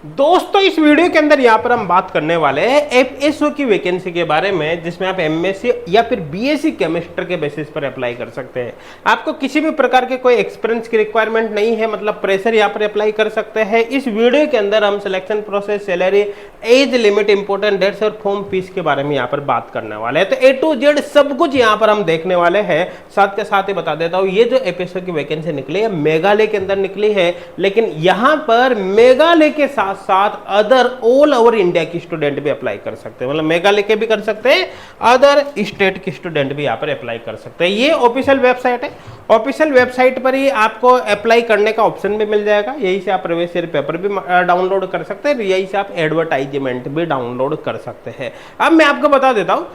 दोस्तों इस वीडियो के अंदर यहाँ पर हम बात करने वाले हैं एफएसओ की वैकेंसी के बारे में, जिसमें आप एमएससी या फिर बीएससी केमिस्ट्री के बेसिस पर अप्लाई कर सकते हैं। आपको किसी भी प्रकार के कोई एक्सपीरियंस की रिक्वायरमेंट नहीं है, मतलब प्रेशर यहाँ पर अप्लाई कर सकते हैं। इस वीडियो के अंदर हम selection process, salary, age limit, important dates और फॉर्म फीस के बारे में यहाँ पर बात करने वाले हैं। तो ए टू जेड सब कुछ यहाँ पर हम देखने वाले हैं। साथ के साथ ही बता देता हूँ, ये जो एफएसओ की वैकेंसी निकली है मेघालय के अंदर निकली है, लेकिन यहाँ पर मेघालय के साथ साथ अदर ऑल ओवर इंडिया की स्टूडेंट भी अप्लाई कर सकते हैं। मतलब मेघालय के भी कर सकते हैं, अदर स्टेट के स्टूडेंट भी यहाँ पर अप्लाई कर सकते हैं। ये ऑफिशियल वेबसाइट है, ऑफिशियल वेबसाइट पर ही आपको अप्लाई करने का ऑप्शन भी मिल जाएगा। यहीं से आप प्रीवियस ईयर पेपर भी डाउनलोड कर सकते हैं, यहीं से आप एडवर्टाइजमेंट भी डाउनलोड कर सकते हैं। अब मैं आपको बता देता हूँ,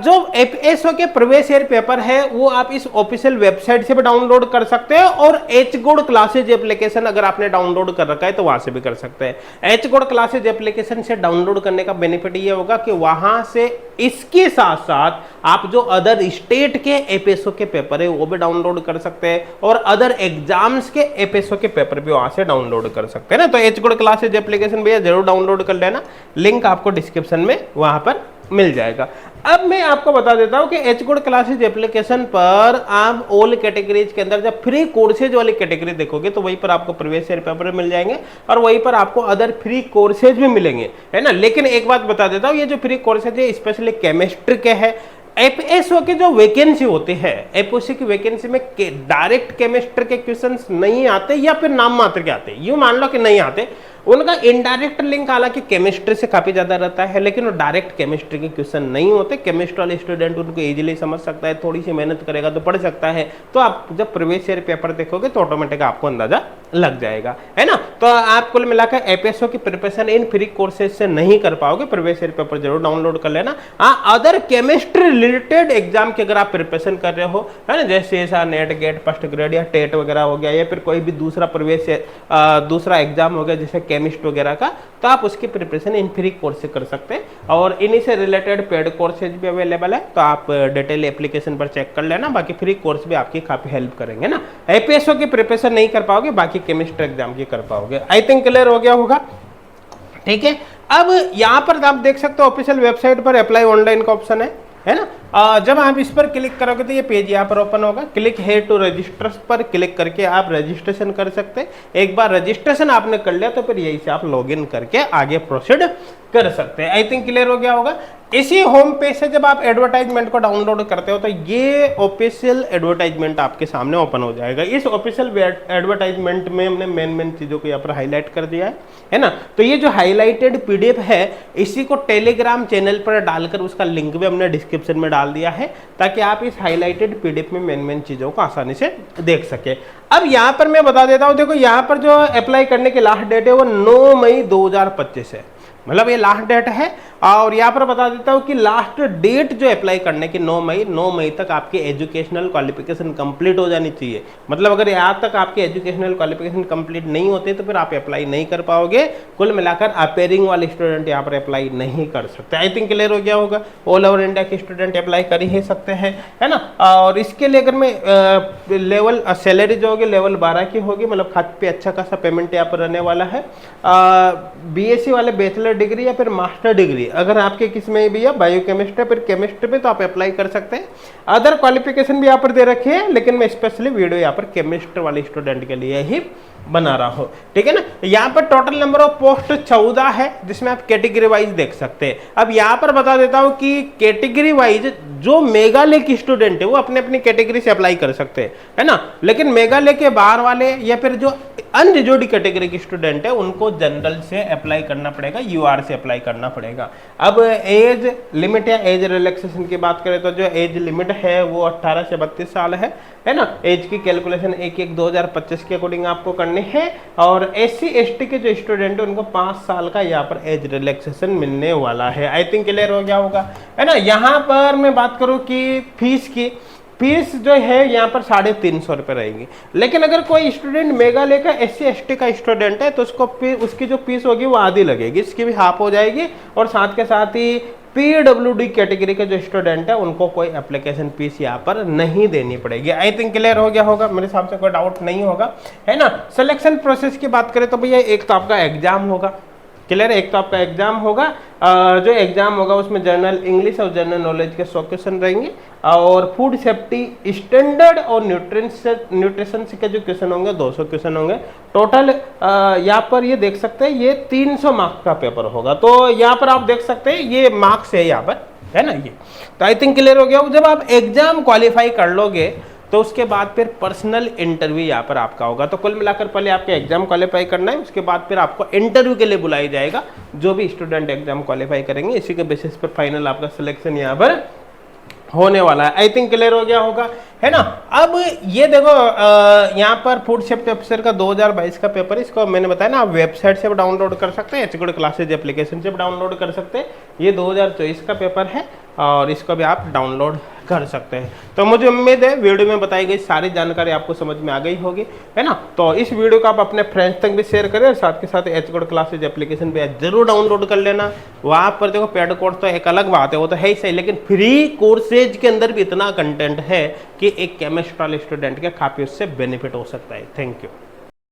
जो एफएसओ के प्रीवियस ईयर पेपर है वो आप इस ऑफिशियल वेबसाइट से भी डाउनलोड कर सकते हैं, और एचगोड क्लासेज एप्लीकेशन अगर आपने डाउनलोड कर रखा है तो वहां से भी कर सकते हैं। एचगोड क्लासेज एप्लीकेशन से डाउनलोड करने का बेनिफिट ये होगा कि वहां से इसके साथ साथ आप जो अदर स्टेट के एफएसओ के पेपर है वो भी डाउनलोड कर सकते हैं, और अदर एग्जाम्स के एफएसओ के पेपर भी वहां से डाउनलोड कर सकते हैं ना। तो एचगोड क्लासेज एप्लीकेशन भैया जरूर डाउनलोड कर लेना, लिंक आपको डिस्क्रिप्शन में वहां पर मिल जाएगा। अब मैं आपको बता देता हूं कि एचगोड क्लासेज एप्लीकेशन पर आप ऑल कैटेगरीज के अंदर जब फ्री कोर्सेज वाली कैटेगरी देखोगे तो वहीं पर आपको प्रीवियस ईयर पेपर मिल जाएंगे, और वहीं पर आपको अदर फ्री कोर्सेज भी मिलेंगे, है ना। लेकिन एक बात बता देता हूं, ये जो फ्री कोर्सेज है स्पेशली केमिस्ट्री के है। एफएसओ की जो वैकेंसी होती है, एफएसओ की वैकेंसी में डायरेक्ट केमिस्ट्री के क्वेश्चंस नहीं आते, या फिर नाम मात्र के आते, यूं मान लो कि नहीं आते। उनका इनडायरेक्ट लिंक हालांकि केमिस्ट्री से काफी ज्यादा रहता है, लेकिन वो डायरेक्ट केमिस्ट्री के क्वेश्चन नहीं होते। केमिस्ट्री वाले स्टूडेंट उनको इजीली समझ सकता है, थोड़ी सी मेहनत करेगा तो पढ़ सकता है। तो आप जब प्रीवियस ईयर पेपर देखोगे तो ऑटोमेटिक आपको अंदाजा लग जाएगा, है ना। तो आप कुल मिलाकर एफएसओ की प्रिपरेशन इन फ्री कोर्सेज से नहीं कर पाओगे, प्रीवियस ईयर पेपर जरूर डाउनलोड कर लेना। हाँ, अदर केमिस्ट्री रिलेटेड एग्जाम की अगर आप प्रिपरेशन कर रहे हो, है ना, जैसे ऐसा नेट, गेट, फर्स्ट ग्रेड या टेट वगैरह हो गया, या फिर कोई भी दूसरा प्रीवियस दूसरा एग्जाम हो गया जैसे केमिस्ट वगैरह का, तो आप उसकी प्रिपरेशन इन फ्री कोर्स से कर सकते हैं। और इन्हीं से रिलेटेड पेड कोर्सेज भी अवेलेबल है, तो आप डिटेल एप्लीकेशन पर चेक कर लेना। बाकी फ्री कोर्स भी आपकी काफी हेल्प करेंगे ना। एपीएसओ की प्रिपरेशन नहीं कर पाओगे, बाकी केमिस्ट्री एग्जाम की कर पाओगे। आई थिंक क्लियर हो गया होगा, ठीक है। अब यहां पर आप देख सकते हो ऑफिशियल वेबसाइट पर अप्लाई ऑनलाइन का ऑप्शन है ना। जब आप इस पर क्लिक करोगे तो ये पेज यहाँ पर ओपन होगा। क्लिक हेयर टू रजिस्टर पर क्लिक करके आप रजिस्ट्रेशन कर सकते हैं। एक बार रजिस्ट्रेशन आपने कर लिया तो फिर यही से आप लॉगिन करके आगे प्रोसीड कर सकते हैं। आई थिंक क्लियर हो गया होगा। इसी होम पेज से जब आप एडवर्टाइजमेंट को डाउनलोड करते हो तो ये ऑफिशियल एडवर्टाइजमेंट आपके सामने ओपन हो जाएगा। इस ऑफिशियल एडवर्टाइजमेंट में हमने मेन चीजों को यहाँ पर हाईलाइट कर दिया है ना। तो ये जो हाईलाइटेड पीडीएफ है, इसी को टेलीग्राम चैनल पर डालकर उसका लिंक भी हमने डिस्क्रिप्शन में डाल दिया है, ताकि आप इस हाईलाइटेड पीडीएफ में मेन चीजों को आसानी से देख सके। अब यहाँ पर मैं बता देता हूँ, देखो यहाँ पर जो अप्लाई करने की लास्ट डेट है वो 9 मई 2025 है, मतलब ये लास्ट डेट है। और यहाँ पर बता देता हूँ कि लास्ट डेट जो अप्लाई करने की 9 मई तक आपकी एजुकेशनल क्वालिफिकेशन कंप्लीट हो जानी चाहिए। मतलब अगर यहाँ तक आपकी एजुकेशनल क्वालिफिकेशन कंप्लीट नहीं होती तो फिर आप अप्लाई नहीं कर पाओगे। कुल मिलाकर अपेयरिंग वाले स्टूडेंट यहाँ पर अप्लाई नहीं कर सकते। आई थिंक क्लियर हो गया होगा। ऑल ओवर इंडिया के स्टूडेंट अप्लाई कर ही सकते हैं, है ना। और इसके लिए अगर मैं लेवल सैलरी जो होगी लेवल 12 की होगी, मतलब खाते पे अच्छा खासा पेमेंट यहाँ पर रहने वाला है। बीएससी वाले बैचलर डिग्री या फिर मास्टर डिग्री अगर आपके किस में भी है, बायोकेमिस्ट्री फिर केमिस्ट्री में, तो आप अप्लाई कर सकते हैं। अदर क्वालिफिकेशन भी यहाँ पर दे रखी है, लेकिन मैं स्पेशली वीडियो यहाँ पर केमिस्ट्री वाले स्टूडेंट के लिए ही बना रहा हूँ, ठीक है ना। यहाँ पर टोटल नंबर ऑफ पोस्ट 14 है, जिसमें आप कैटेगरी वाइज देख सकते हैं। अब यहाँ पर बता देता हूँ कि कैटेगरी वाइज जो मेघालय की स्टूडेंट है वो अपने अपनी कैटेगरी से अप्लाई कर सकते हैं, है ना। लेकिन मेघालय के बाहर वाले या फिर जो अनरिजर्व्ड कैटेगरी के स्टूडेंट है उनको जनरल से अप्लाई करना पड़ेगा, यूआर से अप्लाई करना पड़ेगा। अब एज लिमिट या एज रिलैक्सेशन की बात करें तो जो एज लिमिट है वो 18 से 32 साल है ना। एज की कैलकुलेशन 1/1/2025 के अकॉर्डिंग आपको करनी है। और SC ST के जो स्टूडेंट है उनको 5 साल का यहाँ पर एज रिलैक्सेशन मिलने वाला है। आई थिंक क्लियर हो गया होगा, है ना। यहाँ पर मैं बात करूँ कि फीस जो है यहाँ पर 350 रुपये रहेगी। लेकिन अगर कोई स्टूडेंट मेघालय का SC ST का स्टूडेंट है तो उसकी जो फीस होगी वो आधी लगेगी, इसकी भी हाफ हो जाएगी। और साथ के साथ ही PWD कैटेगरी के जो स्टूडेंट है उनको कोई एप्लीकेशन फीस यहाँ पर नहीं देनी पड़ेगी। आई थिंक क्लियर हो गया होगा, मेरे हिसाब से कोई डाउट नहीं होगा, है ना। सिलेक्शन प्रोसेस की बात करें तो भैया एक तो आपका एग्जाम होगा, क्लियर है। एक तो आपका एग्जाम होगा, जो एग्जाम होगा उसमें जनरल इंग्लिश और जनरल नॉलेज के 100 क्वेश्चन रहेंगे, और फूड सेफ्टी स्टैंडर्ड और न्यूट्रिशन के जो क्वेश्चन होंगे 200 क्वेश्चन होंगे टोटल। यहाँ पर ये देख सकते हैं ये 300 मार्क्स का पेपर होगा। तो यहाँ पर आप देख सकते हैं ये मार्क्स है यहाँ पर, है ना ये। तो आई थिंक क्लियर हो गया। जब आप एग्जाम क्वालिफाई कर लोगे तो उसके बाद फिर पर्सनल इंटरव्यू यहाँ पर आपका होगा। तो कुल मिलाकर पहले आपके एग्जाम क्वालिफाई करना है, उसके बाद फिर आपको इंटरव्यू के लिए बुलाई जाएगा। जो भी स्टूडेंट एग्जाम क्वालिफाई करेंगे इसी के बेसिस पर फाइनल आपका सिलेक्शन यहाँ पर होने वाला है। आई थिंक क्लियर हो गया होगा, है ना। अब ये देखो यहाँ पर फूड सेफ्टी ऑफिसर का 2022 का पेपर, इसको मैंने बताया ना आप वेबसाइट से डाउनलोड कर सकते हैं, एचगुड क्लासेज एप्लीकेशन से डाउनलोड कर सकते हैं। ये 2024 का पेपर है और इसको भी आप डाउनलोड कर सकते हैं। तो मुझे उम्मीद है वीडियो में बताई गई सारी जानकारी आपको समझ में आ गई होगी, है ना। तो इस वीडियो को आप अपने फ्रेंड्स तक भी शेयर करें और साथ के साथ एचगुड क्लासेज एप्लीकेशन भी जरूर डाउनलोड कर लेना। वहाँ पर देखो पेड कोर्स तो एक अलग बात है, वो तो है ही सही, लेकिन फ्री कोर्सेज के अंदर भी इतना कंटेंट है कि एक केमिस्ट्री वाले स्टूडेंट के काफी उससे बेनिफिट हो सकता है। Thank you.